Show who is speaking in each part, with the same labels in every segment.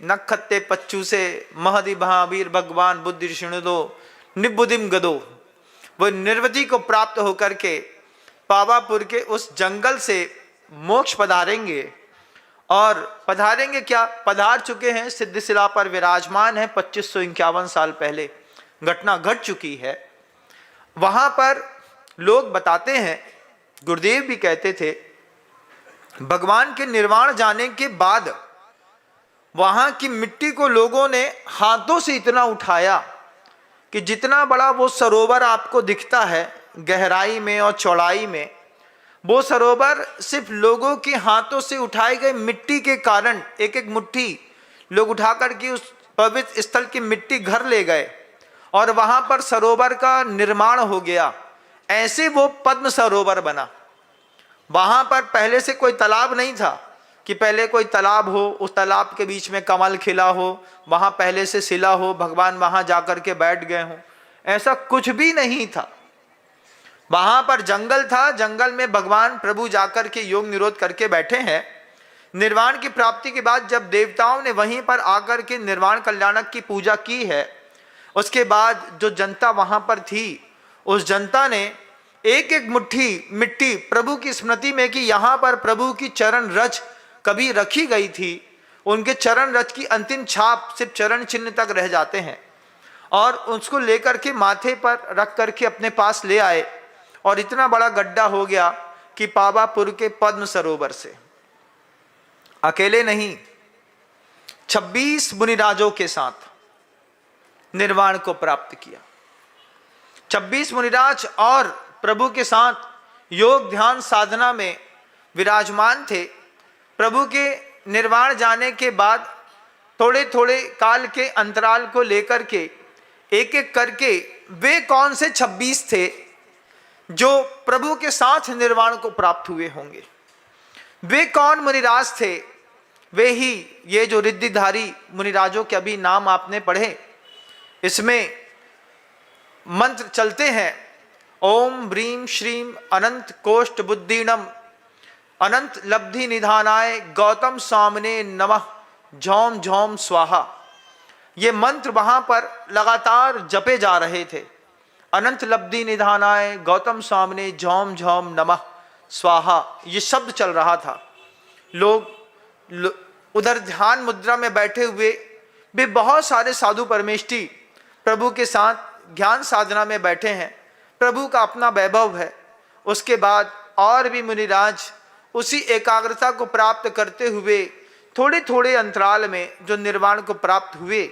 Speaker 1: नखत्ते पच्चू से महदि महावीर भगवान बुद्धि ऋषिणुदो निबुदिम गदो। वो निर्वधि को प्राप्त होकर के पावापुर के उस जंगल से मोक्ष पधारेंगे। और पधारेंगे क्या, पधार चुके हैं, सिद्धशिला पर विराजमान है। 2551 साल पहले घटना घट चुकी है। वहां पर लोग बताते हैं, गुरुदेव भी कहते थे, भगवान के निर्वाण जाने के बाद वहां की मिट्टी को लोगों ने हाथों से इतना उठाया कि जितना बड़ा वो सरोवर आपको दिखता है गहराई में और चौड़ाई में, वो सरोवर सिर्फ लोगों के हाथों से उठाए गए मिट्टी के कारण, एक एक मुट्ठी लोग उठा करके उस पवित्र स्थल की मिट्टी घर ले गए और वहां पर सरोवर का निर्माण हो गया। ऐसे वो पद्म सरोवर बना। वहां पर पहले से कोई तालाब नहीं था कि पहले कोई तालाब हो, उस तालाब के बीच में कमल खिला हो, वहां पहले से शिला हो, भगवान वहां जाकर के बैठ गए हों, ऐसा कुछ भी नहीं था। वहां पर जंगल था, जंगल में भगवान प्रभु जाकर के योग निरोध करके बैठे हैं। निर्वाण की प्राप्ति के बाद जब देवताओं ने वहीं पर आकर के निर्वाण कल्याणक की पूजा की है, उसके बाद जो जनता वहां पर थी, उस जनता ने एक एक मुट्ठी मिट्टी प्रभु की स्मृति में कि यहाँ पर प्रभु की चरण रज कभी रखी गई थी, उनके चरण रज की अंतिम छाप सिर्फ चरण चिन्ह तक रह जाते हैं, और उसको लेकर के माथे पर रख करके अपने पास ले आए। और इतना बड़ा गड्ढा हो गया कि पावापुर के पद्म सरोवर से अकेले नहीं, 26 मुनिराजों के साथ निर्वाण को प्राप्त किया। 26 मुनिराज और प्रभु के साथ योग ध्यान साधना में विराजमान थे। प्रभु के निर्वाण जाने के बाद थोड़े थोड़े काल के अंतराल को लेकर के एक एक करके वे कौन से 26 थे जो प्रभु के साथ निर्वाण को प्राप्त हुए होंगे। वे कौन मुनिराज थे? वे ही ये जो रिद्धिधारी मुनिराजों के अभी नाम आपने पढ़े, इसमें मंत्र चलते हैं, ओम ब्रीम श्रीम अनंत कोष्ठ बुद्धिनम अनंत लब्धि निधानाय गौतम सामने नमः झौम झौम स्वाहा। ये मंत्र वहां पर लगातार जपे जा रहे थे। अनंत लब्धि निधानाय गौतम सामने झौम झौम नमः स्वाहा, ये शब्द चल रहा था। लोग उधर ध्यान मुद्रा में बैठे हुए भी बहुत सारे साधु परमेष्ठी प्रभु के साथ ध्यान साधना में बैठे हैं। प्रभु का अपना वैभव है। उसके बाद और भी मुनिराज उसी एकाग्रता को प्राप्त करते हुए थोड़े थोड़े अंतराल में जो निर्वाण को प्राप्त हुए।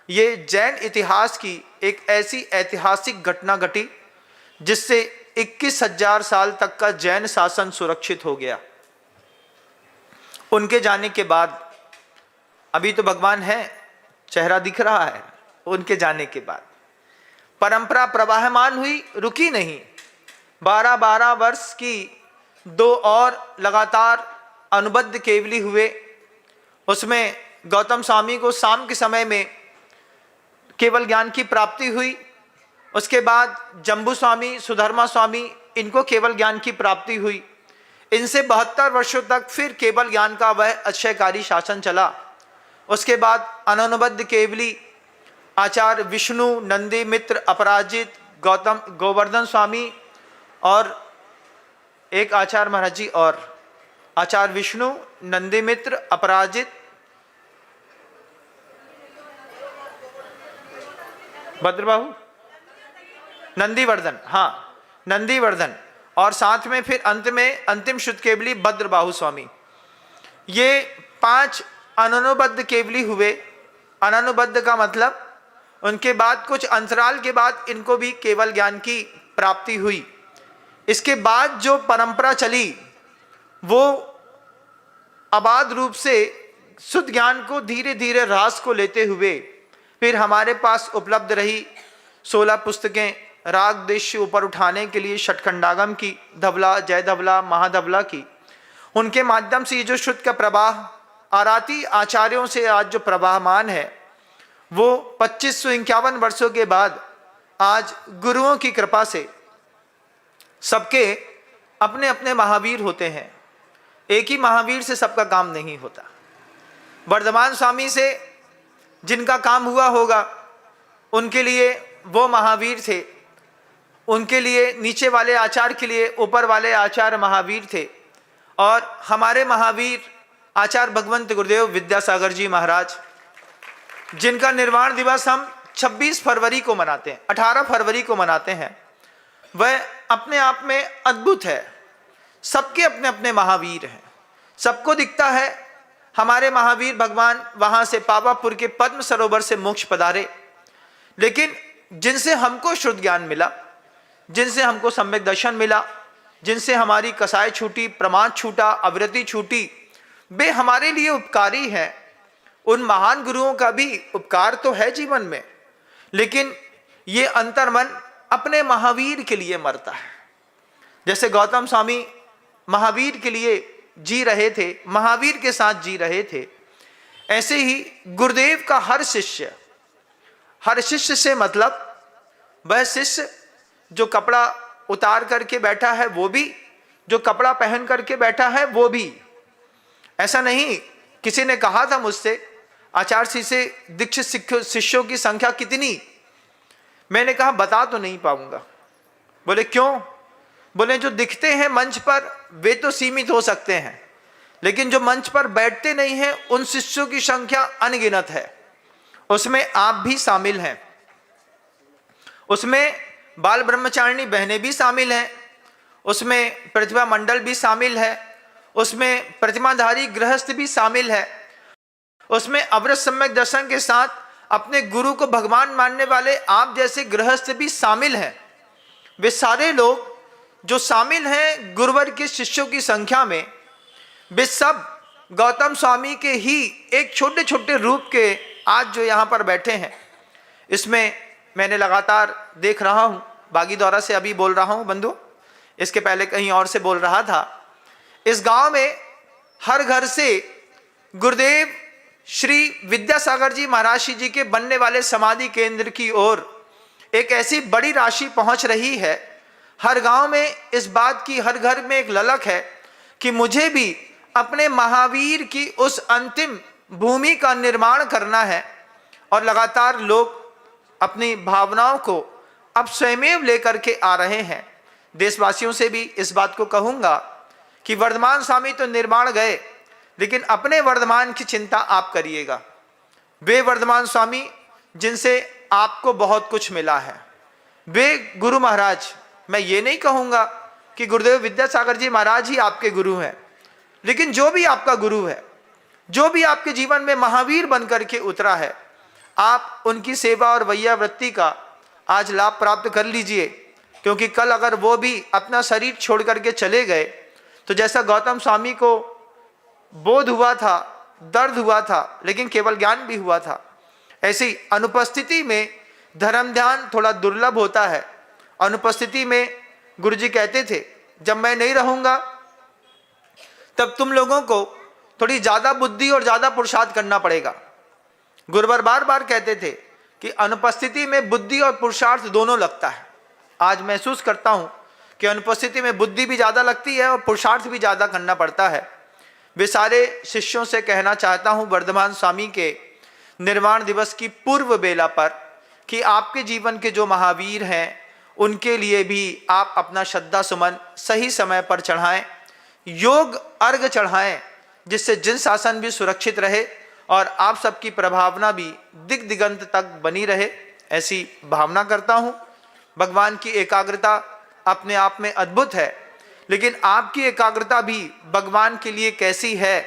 Speaker 1: ये जैन इतिहास की एक ऐसी ऐतिहासिक घटना घटी जिससे 21,000 साल तक का जैन शासन सुरक्षित हो गया। उनके जाने के बाद, अभी तो भगवान है, चेहरा दिख रहा है, उनके जाने के बाद परंपरा प्रवाहमान हुई, रुकी नहीं। 12-12 वर्ष की 2 और लगातार अनुबद्ध केवली हुए। उसमें गौतम स्वामी को शाम के समय में केवल ज्ञान की प्राप्ति हुई। उसके बाद जम्बू स्वामी, सुधर्मा स्वामी, इनको केवल ज्ञान की प्राप्ति हुई। इनसे 72 वर्षों तक फिर केवल ज्ञान का वह अक्षयकारी शासन चला। उसके बाद अनुबद्ध केवली आचार्य विष्णु, नंदी मित्र, अपराजित, गौतम गोवर्धन स्वामी और एक आचार्य महाराज जी, और आचार्य विष्णु, नंदी मित्र, अपराजित, भद्रबाहु, नंदीवर्धन, हाँ नंदीवर्धन, और साथ में फिर अंत में अंतिम शुद्ध केवली भद्रबाहु स्वामी। ये 5 अनुबद्ध केवली हुए। अनुबद्ध का मतलब उनके बाद कुछ अंतराल के बाद इनको भी केवल ज्ञान की प्राप्ति हुई। इसके बाद जो परंपरा चली वो अबाध रूप से शुद्ध ज्ञान को धीरे धीरे ह्रास को लेते हुए फिर हमारे पास उपलब्ध रही 16 पुस्तकें राग देश ऊपर उठाने के लिए, षटखंडागम की, धवला, जय धवला, महाधवला की। उनके माध्यम से ये जो शुद्ध का प्रवाह आराती आचार्यों से आज जो प्रवाहमान है वो 2551 वर्षों के बाद आज गुरुओं की कृपा से सबके अपने अपने महावीर होते हैं। एक ही महावीर से सबका काम नहीं होता। वर्धमान स्वामी से जिनका काम हुआ होगा उनके लिए वो महावीर थे, उनके लिए नीचे वाले आचार्य के लिए ऊपर वाले आचार्य महावीर थे। और हमारे महावीर आचार्य भगवंत गुरुदेव विद्यासागर जी महाराज, जिनका निर्वाण दिवस हम 26 फरवरी को मनाते हैं, 18 फरवरी को मनाते हैं, वह अपने आप में अद्भुत है। सबके अपने अपने महावीर हैं, सबको दिखता है हमारे महावीर भगवान वहां से पावापुर के पद्म सरोवर से मोक्ष पधारे, लेकिन जिनसे हमको शुद्ध ज्ञान मिला, जिनसे हमको सम्यक दर्शन मिला, जिनसे हमारी कसाई छूटी, प्रमाद छूटा, अवृत्ति छूटी, वे हमारे लिए उपकारी हैं। उन महान गुरुओं का भी उपकार तो है जीवन में, लेकिन ये अंतर्मन अपने महावीर के लिए मरता है। जैसे गौतम स्वामी महावीर के लिए जी रहे थे, महावीर के साथ जी रहे थे, ऐसे ही गुरुदेव का हर शिष्य से मतलब वह शिष्य जो कपड़ा उतार करके बैठा है वो भी, जो कपड़ा पहन करके बैठा है वो भी। ऐसा नहीं, किसी ने कहा था मुझसे, आचार्य जी से दीक्षित शिष्यों की संख्या कितनी? मैंने कहा बता तो नहीं पाऊंगा। बोले क्यों? बोले जो दिखते हैं मंच पर वे तो सीमित हो सकते हैं, लेकिन जो मंच पर बैठते नहीं हैं उन शिष्यों की संख्या अनगिनत है। उसमें आप भी शामिल हैं, उसमें बाल ब्रह्मचारिणी बहनें भी शामिल हैं, उसमें प्रतिभा मंडल भी शामिल है, उसमें प्रतिमाधारी गृहस्थ भी शामिल है, उसमें अवृत सम्यक दर्शन के साथ अपने गुरु को भगवान मानने वाले आप जैसे गृहस्थ भी शामिल हैं। वे सारे लोग जो शामिल हैं गुरुवर के शिष्यों की संख्या में, वे सब गौतम स्वामी के ही एक छोटे छोटे रूप के आज जो यहाँ पर बैठे हैं। इसमें मैंने लगातार देख रहा हूँ, बागीदौरा से अभी बोल रहा हूँ बंधु, इसके पहले कहीं और से बोल रहा था। इस गांव में हर घर से गुरुदेव श्री विद्यासागर जी महाराज जी के बनने वाले समाधि केंद्र की ओर एक ऐसी बड़ी राशि पहुंच रही है। हर गांव में इस बात की, हर घर में एक ललक है कि मुझे भी अपने महावीर की उस अंतिम भूमि का निर्माण करना है। और लगातार लोग अपनी भावनाओं को अब स्वयमेव लेकर के आ रहे हैं। देशवासियों से भी इस बात को कहूंगा कि वर्धमान स्वामी तो निर्माण गए, लेकिन अपने वर्धमान की चिंता आप करिएगा। वे वर्धमान स्वामी जिनसे आपको बहुत कुछ मिला है, वे गुरु महाराज, मैं ये नहीं कहूंगा कि गुरुदेव विद्यासागर जी महाराज ही आपके गुरु हैं, लेकिन जो भी आपका गुरु है, जो भी आपके जीवन में महावीर बनकर के उतरा है, आप उनकी सेवा और वैयावृत्ति का आज लाभ प्राप्त कर लीजिए। क्योंकि कल अगर वो भी अपना शरीर छोड़ करके चले गए तो जैसा गौतम स्वामी को बोध हुआ था, दर्द हुआ था, लेकिन केवल ज्ञान भी हुआ था, ऐसी अनुपस्थिति में धर्म ध्यान थोड़ा दुर्लभ होता है। अनुपस्थिति में गुरुजी कहते थे जब मैं नहीं रहूंगा तब तुम लोगों को थोड़ी ज्यादा बुद्धि और ज्यादा पुरुषार्थ करना पड़ेगा। गुरुवर बार बार कहते थे कि अनुपस्थिति में बुद्धि और पुरुषार्थ दोनों लगता है। आज महसूस करता हूं कि अनुपस्थिति में बुद्धि भी ज्यादा लगती है और पुरुषार्थ भी ज्यादा करना पड़ता है। वे सारे शिष्यों से कहना चाहता हूं वर्धमान स्वामी के निर्वाण दिवस की पूर्व बेला पर कि आपके जीवन के जो महावीर हैं उनके लिए भी आप अपना श्रद्धा सुमन सही समय पर चढ़ाएं, योग अर्घ चढ़ाएं, जिससे जिन शासन भी सुरक्षित रहे और आप सबकी प्रभावना भी दिग दिगंत तक बनी रहे, ऐसी भावना करता हूं। भगवान की एकाग्रता अपने आप में अद्भुत है, लेकिन आपकी एकाग्रता भी भगवान के लिए कैसी है,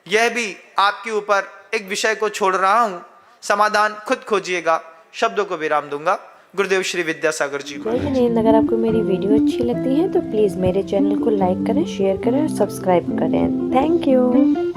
Speaker 1: यह भी आपके ऊपर एक विषय को छोड़ रहा हूं। समाधान खुद खोजिएगा। शब्दों को विराम दूंगा। गुरुदेव श्री विद्यासागर जी को।
Speaker 2: अगर आपको मेरी वीडियो अच्छी लगती है तो प्लीज़ मेरे चैनल को लाइक करें, शेयर करें और सब्सक्राइब करें। Thank you.